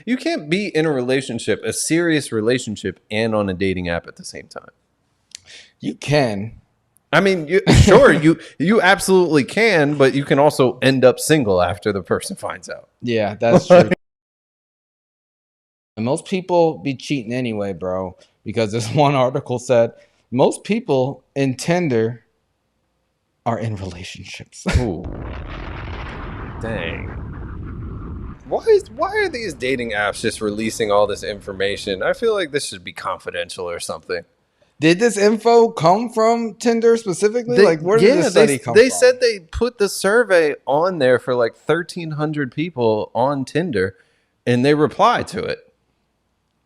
you can't be in a relationship, a serious relationship, and on a dating app at the same time. You can. I mean, sure, you absolutely can, but you can also end up single after the person finds out. Yeah, that's true. And most people be cheating anyway, bro, because this one article said most people in Tinder are in relationships. Ooh, dang. Why are these dating apps just releasing all this information? I feel like this should be confidential or something. Did this info come from Tinder specifically? Where did this study come from? They said they put the survey on there for like 1,300 people on Tinder, and they replied to it.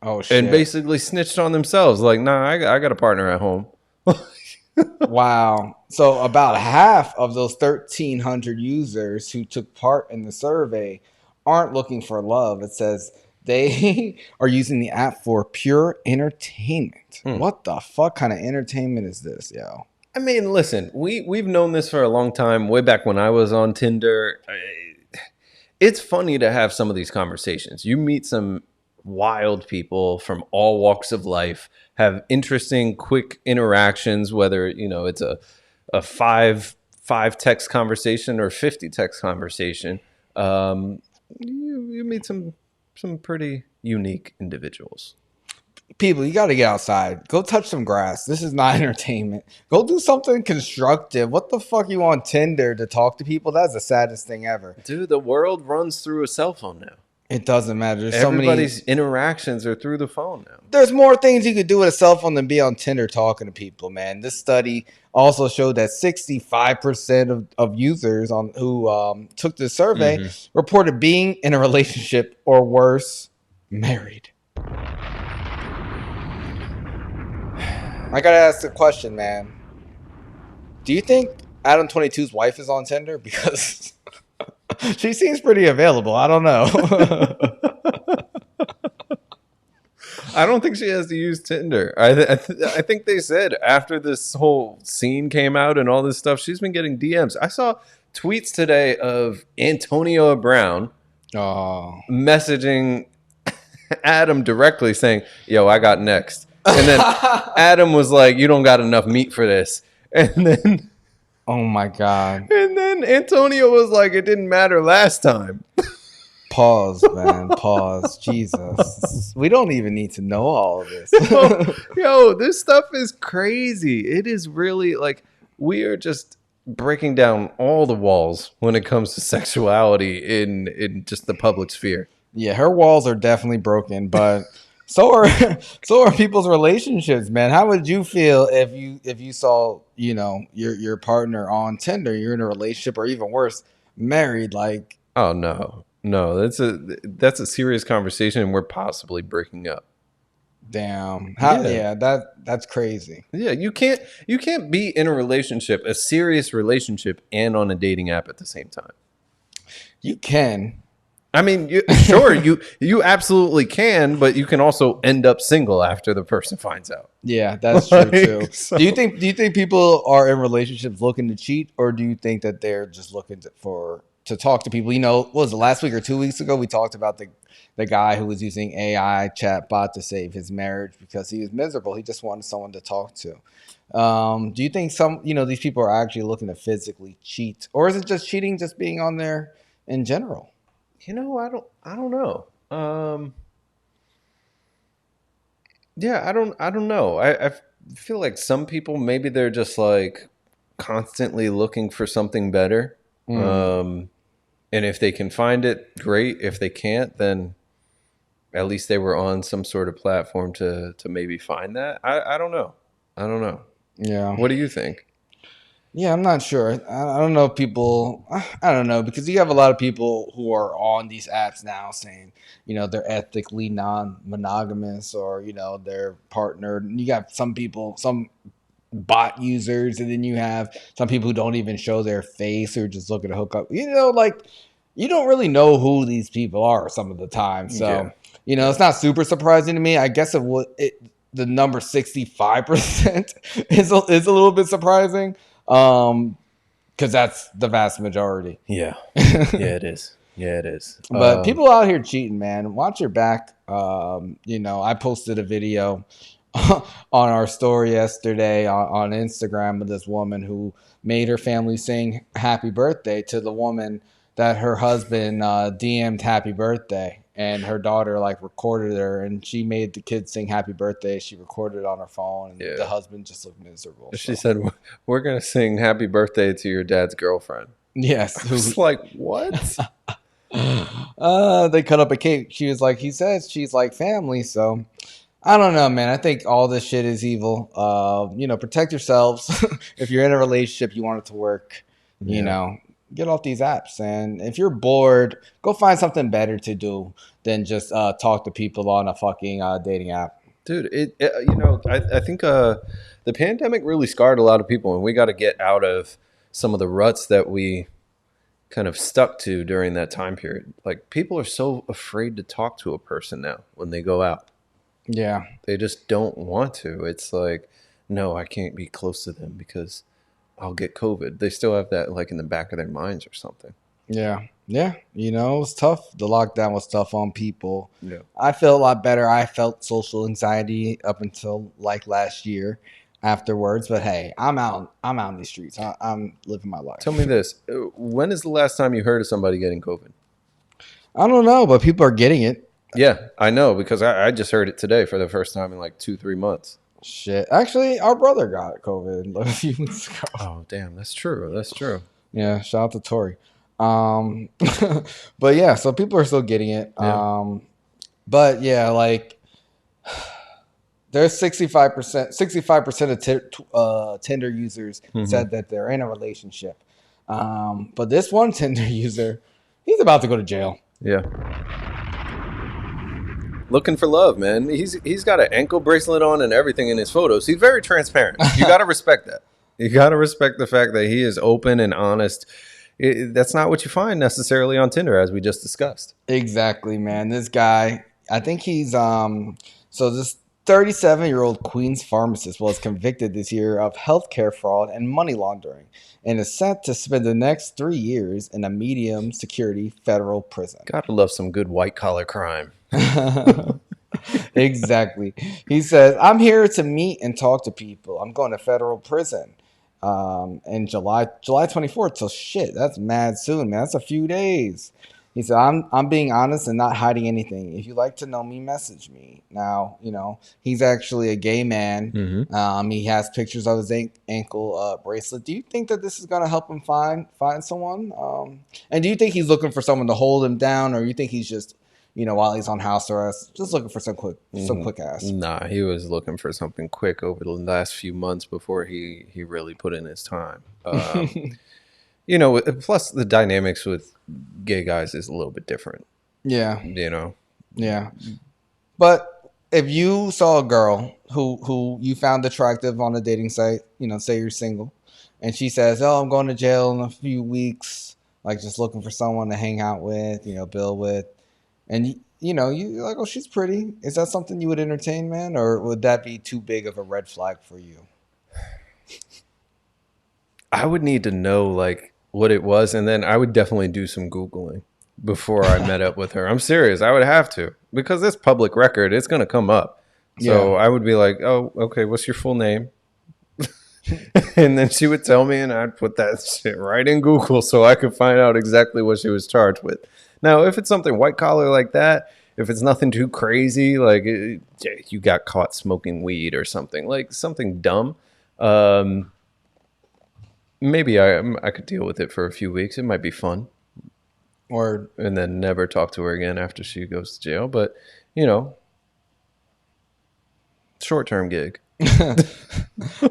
Oh, shit. And basically snitched on themselves. Like, nah, I got a partner at home. Wow. So about half of those 1,300 users who took part in the survey aren't looking for love. It says they are using the app for pure entertainment. What the fuck kind of entertainment is this, yo? I mean, listen, we've known this for a long time, way back when I was on Tinder. It's funny to have some of these conversations. You meet some wild people from all walks of life, have interesting, quick interactions, whether, it's a five text conversation or 50 text conversation. You meet some pretty unique individuals. People, you got to get outside. Go touch some grass. This is not entertainment. Go do something constructive. What the fuck you on Tinder to talk to people? That's the saddest thing ever. Dude, the world runs through a cell phone now. It doesn't matter. There's Everybody's interactions are through the phone now. There's more things you could do with a cell phone than be on Tinder talking to people, man. This study also showed that 65% of users who took this survey reported being in a relationship or worse, married. I gotta ask the question, man. Do you think Adam 22's wife is on Tinder? Because she seems pretty available. I don't know. I don't think she has to use Tinder. I think they said after this whole scene came out and all this stuff, she's been getting DMs. I saw tweets today of Antonio Brown messaging Adam directly saying, "Yo, I got next." And then Adam was like, "You don't got enough meat for this." And then, oh my God. And then Antonio was like, "It didn't matter last time." Pause, man. Pause. Jesus. We don't even need to know all of this. Yo, this stuff is crazy. It is really like we are just breaking down all the walls when it comes to sexuality in just the public sphere. Yeah, her walls are definitely broken, but so are people's relationships, man. How would you feel if you saw, your partner on Tinder, you're in a relationship, or even worse, married? Like, oh no, that's a serious conversation, and we're possibly breaking up. Damn. That's crazy. Yeah, you can't be in a relationship, a serious relationship, and on a dating app at the same time. You can. I mean, sure, you absolutely can, but you can also end up single after the person finds out. Yeah, that's true too. So. Do you think people are in relationships looking to cheat, or do you think that they're just looking to talk to people? What was it, last week or 2 weeks ago? We talked about the guy who was using AI chatbot to save his marriage because he was miserable. He just wanted someone to talk to. Do you think these people are actually looking to physically cheat, or is it just cheating, just being on there in general? I don't know. Yeah, I don't know. I feel like some people, maybe they're just like constantly looking for something better. And if they can find it, great. If they can't, then at least they were on some sort of platform to maybe find that. I don't know. Yeah. What do you think? Yeah, I'm not sure. I don't know people. I don't know, because you have a lot of people who are on these apps now saying, they're ethically non-monogamous, or, they're partnered. And you got some people, some bot users, and then you have some people who don't even show their face or just looking to hook up. You don't really know who these people are some of the time. So, it's not super surprising to me. I guess the number 65% is a little bit surprising. Because that's the vast majority. Yeah, it is. Yeah, it is. But people out here cheating, man. Watch your back. I posted a video on our story yesterday on Instagram of this woman who made her family sing happy birthday to the woman that her husband DM'd happy birthday. And her daughter like recorded her, and she made the kids sing happy birthday. She recorded it on her phone, and the husband just looked miserable. She said, "We're gonna sing happy birthday to your dad's girlfriend." Yes. It's like, what? They cut up a cake. She was like, he says she's like family. So I don't know, man. I think all this shit is evil. Protect yourselves. If you're in a relationship, you want it to work, get off these apps. And if you're bored, go find something better to do than just talk to people on a fucking dating app. Dude, I think the pandemic really scarred a lot of people, and we got to get out of some of the ruts that we kind of stuck to during that time period. Like, people are so afraid to talk to a person now when they go out. Yeah. They just don't want to. It's like, no, I can't be close to them because I'll get COVID. They still have that like in the back of their minds or something. Yeah. Yeah. It was tough. The lockdown was tough on people. Yeah. I feel a lot better. I felt social anxiety up until like last year afterwards. But hey, I'm out in these streets. I'm living my life. Tell me this. When is the last time you heard of somebody getting COVID? I don't know, but people are getting it. Yeah, I know, because I just heard it today for the first time in like 2-3 months. Shit. Actually, our brother got COVID a few weeks ago. Oh, damn. That's true. That's true. Yeah. Shout out to Tori. But yeah, so people are still getting it. Yeah. But yeah, like there's 65% of Tinder users said that they're in a relationship. But this one Tinder user, he's about to go to jail. Yeah. Looking for love, man. He's got an ankle bracelet on and everything in his photos. He's very transparent. You got to respect that. You got to respect the fact that he is open and honest. That's not what you find necessarily on Tinder, as we just discussed. Exactly, man. This guy, I think he's this 37-year-old Queens pharmacist was convicted this year of healthcare fraud and money laundering and is set to spend the next 3 years in a medium security federal prison. Gotta love some good white collar crime. Exactly. He says, I'm here to meet and talk to people. I'm going to federal prison in July 24th. So shit, that's mad soon, man. That's a few days. He said, I'm being honest and not hiding anything. If you like to know me, message me. Now, he's actually a gay man. Mm-hmm. He has pictures of his ankle bracelet. Do you think that this is going to help him find someone? And do you think he's looking for someone to hold him down, or you think he's just, while he's on house arrest, just looking for some quick ass? Nah, he was looking for something quick over the last few months before he really put in his time. Plus the dynamics with gay guys is a little bit different. Yeah. Yeah. But if you saw a girl who you found attractive on a dating site, say you're single, and she says, "Oh, I'm going to jail in a few weeks, like just looking for someone to hang out with, build with," and you're like, "Oh, she's pretty." Is that something you would entertain, man, or would that be too big of a red flag for you? I would need to know like what it was, and then I would definitely do some Googling before I met up with her. I'm serious. I would have to, because it's public record. It's going to come up. So I would be like, "Oh, okay, what's your full name?" And then she would tell me, and I'd put that shit right in Google so I could find out exactly what she was charged with. Now, if it's something white collar like that, if it's nothing too crazy, like you got caught smoking weed or something, like something dumb, maybe I could deal with it for a few weeks. It might be fun. And then never talk to her again after she goes to jail. But, short-term gig.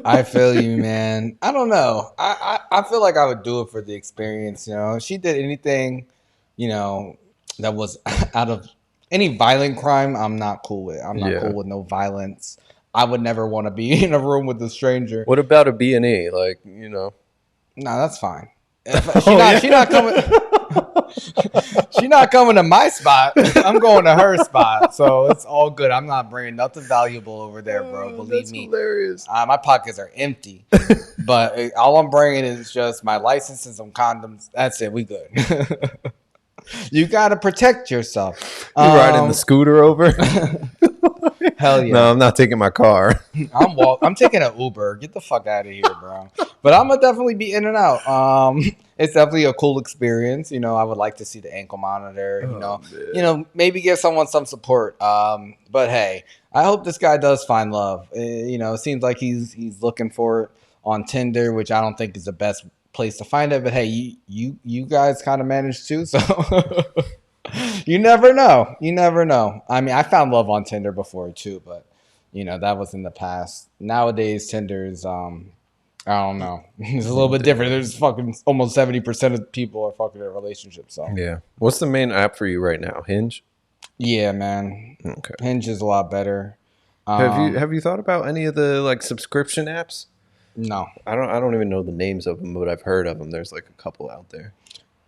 I feel you, man. I don't know. I feel like I would do it for the experience. If she did anything, that was out of any violent crime, I'm not cool with. I'm not cool with no violence. I would never want to be in a room with a stranger. What about a B&E? Like, No, that's fine. She not coming. She's not coming to my spot. I'm going to her spot, so it's all good. I'm not bringing nothing valuable over there, bro. Believe me. Hilarious. My pockets are empty, but all I'm bringing is just my license and some condoms. That's it. We good. You gotta protect yourself. You riding the scooter over? Hell yeah. No, I'm not taking my car. I'm taking an Uber. Get the fuck out of here, bro. But I'm gonna definitely be in and out. It's definitely a cool experience. I would like to see the ankle monitor. Maybe give someone some support. But hey, I hope this guy does find love. It seems like he's looking for it on Tinder, which I don't think is the best place to find it. But hey, you guys kind of managed to, so. You never know. I mean, I found love on Tinder before too, but that was in the past. Nowadays, Tinder is I don't know. It's a little bit different. There's fucking almost 70% of people are fucking in a relationship. So yeah. What's the main app for you right now? Hinge? Yeah, man. Okay. Hinge is a lot better. Have you thought about any of the like subscription apps? No. I don't even know the names of them, but I've heard of them. There's like a couple out there.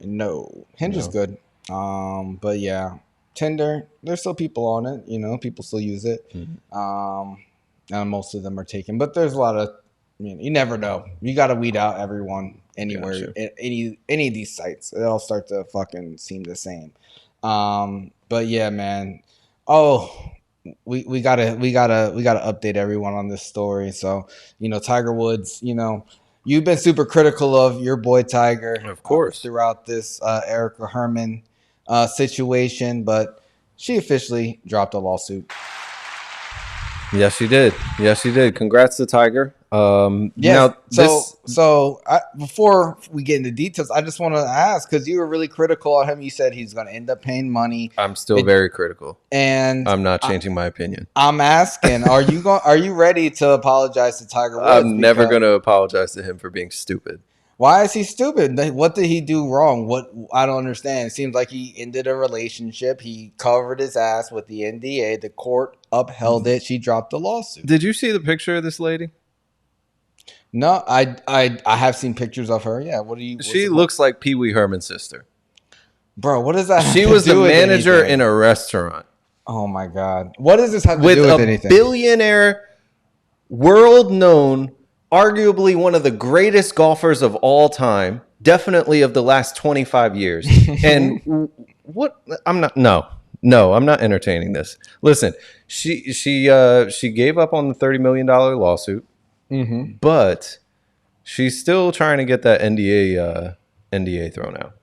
No. Hinge is good. But yeah, Tinder, there's still people on it, people still use it. And most of them are taken, but there's a lot of, you never know. You got to weed out everyone anywhere, gotcha. any of these sites. They all start to fucking seem the same. But yeah, man. Oh, we gotta update everyone on this story. So, Tiger Woods, you've been super critical of your boy Tiger, of course, throughout this Erica Herman situation, but she officially dropped a lawsuit. Yes, she did. Congrats to Tiger. Now, before we get into details, I just want to ask, because you were really critical of him. You said he's going to end up paying money. I'm still very critical, and I'm not changing my opinion. I'm asking, are you ready to apologize to Tiger Woods? I'm never going to apologize to him for being stupid. Why is he stupid? What did he do wrong? What I don't understand. It seems like he ended a relationship. He covered his ass with the NDA. The court upheld it. She dropped the lawsuit. Did you see the picture of this lady? No, I have seen pictures of her. Yeah, She looks like Pee Wee Herman's sister. Bro, what does that have She to was do the with manager anything? in a restaurant. Oh my God. What does this have to do with anything? With a billionaire, world-known, arguably one of the greatest golfers of all time, definitely of the last 25 years. And what? I'm not entertaining this. Listen, she gave up on the $30 million lawsuit, but she's still trying to get that NDA thrown out.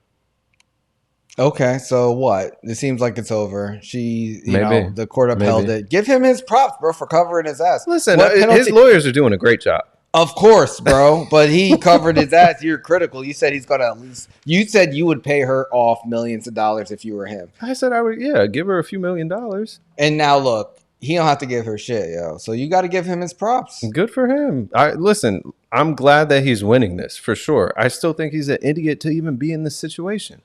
Okay, so what? It seems like it's over. The court upheld it. Give him his props, bro, for covering his ass. Listen, his lawyers are doing a great job. Of course, bro, but he covered his ass. You're critical. You said he's gonna at least. You said you would pay her off millions of dollars if you were him. I said I would. Yeah, give her a few $1 million. And now look, he don't have to give her shit, yo. So you got to give him his props. Good for him. Listen. I'm glad that he's winning this for sure. I still think he's an idiot to even be in this situation.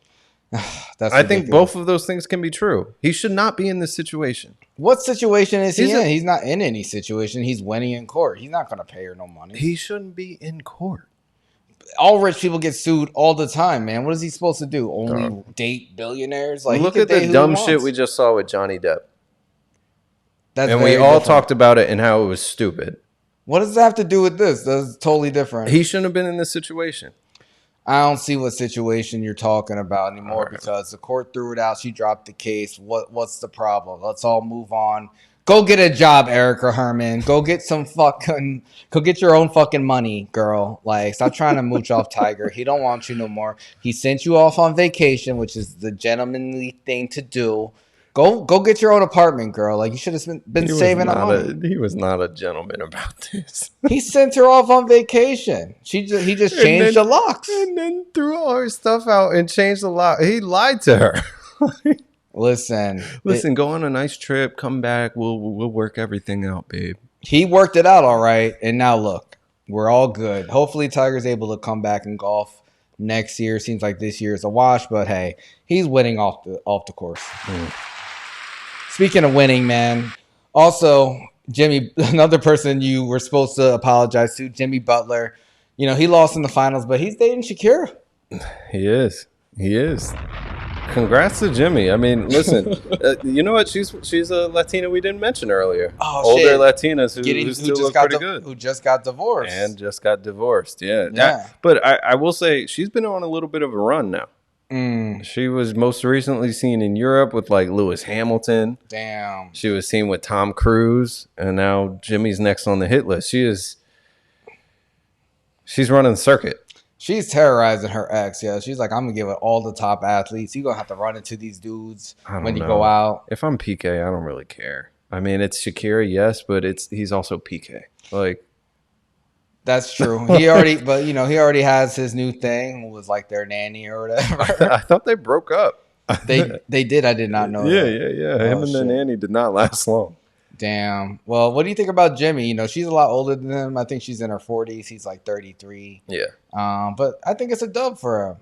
I think both of those things can be true. He should not be in this situation. What situation is he in? He's not in any situation. He's winning in court. He's not going to pay her no money. He shouldn't be in court. All rich people get sued all the time, man. What is he supposed to do? Only date billionaires? Like, look at the dumb shit we just saw with Johnny Depp. And we all talked about it and how it was stupid. What does that have to do with this? That's totally different. He shouldn't have been in this situation. I don't see what situation you're talking about anymore because the court threw it out. She dropped the case. What's the problem? Let's all move on. Go get a job, Erica Herman. Go get go get your own fucking money, girl. Like, stop trying to mooch off Tiger. He don't want you no more. He sent you off on vacation, which is the gentlemanly thing to do. Go get your own apartment, girl. Like, you should have been saving up money. He was not a gentleman about this. He sent her off on vacation. He just changed the locks. And then threw all her stuff out and changed the lock. He lied to her. Listen, go on a nice trip. Come back. We'll work everything out, babe. He worked it out all right. And now look, we're all good. Hopefully Tiger's able to come back and golf next year. Seems like this year is a wash, but hey, he's winning off the course. Speaking of winning, man, also Jimmy, another person you were supposed to apologize to, Jimmy Butler. He lost in the finals, but he's dating Shakira. He is. Congrats to Jimmy. I mean, listen, you know what? She's a Latina we didn't mention earlier. Older Latinas who still look pretty good. Who just got divorced. Yeah. But I will say she's been on a little bit of a run now. She was most recently seen in Europe with like Lewis Hamilton. Damn. She was seen with Tom Cruise, and now Jimmy's next on the hit list. She's running the circuit. She's terrorizing her ex. Yeah, she's like, I'm gonna give it all the top athletes. You gonna have to run into these dudes when you go out. If I'm PK, I don't really care. I mean, it's Shakira, yes, but he's also PK. Like, that's true. He already has his new thing. Who was like their nanny or whatever. I thought they broke up. They did. I did not know. Yeah. Him and the nanny did not last long. Damn. Well, what do you think about Jimmy? You know, she's a lot older than him. I think she's in her 40s. He's like 33. Yeah. But I think it's a dub for him.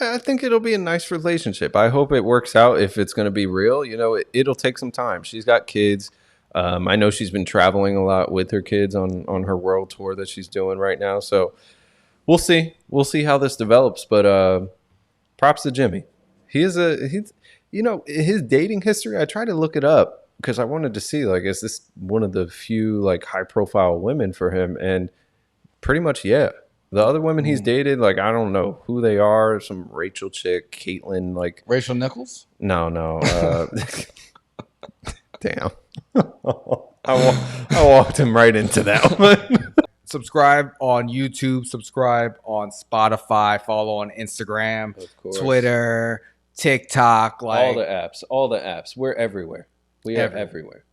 I think it'll be a nice relationship. I hope it works out if it's going to be real. You know, it'll take some time. She's got kids. I know she's been traveling a lot with her kids on her world tour that she's doing right now. So we'll see. We'll see how this develops. But props to Jimmy. He's his dating history. I tried to look it up because I wanted to see, like, is this one of the few like high profile women for him? And pretty much, yeah. The other women he's dated, like, I don't know who they are. Some Rachel chick, Caitlyn, like Rachel Nichols? No. Damn. I walked him right into that one. Subscribe on YouTube. Subscribe on Spotify. Follow on Instagram, Twitter, TikTok. All the apps. We're everywhere. We are everywhere.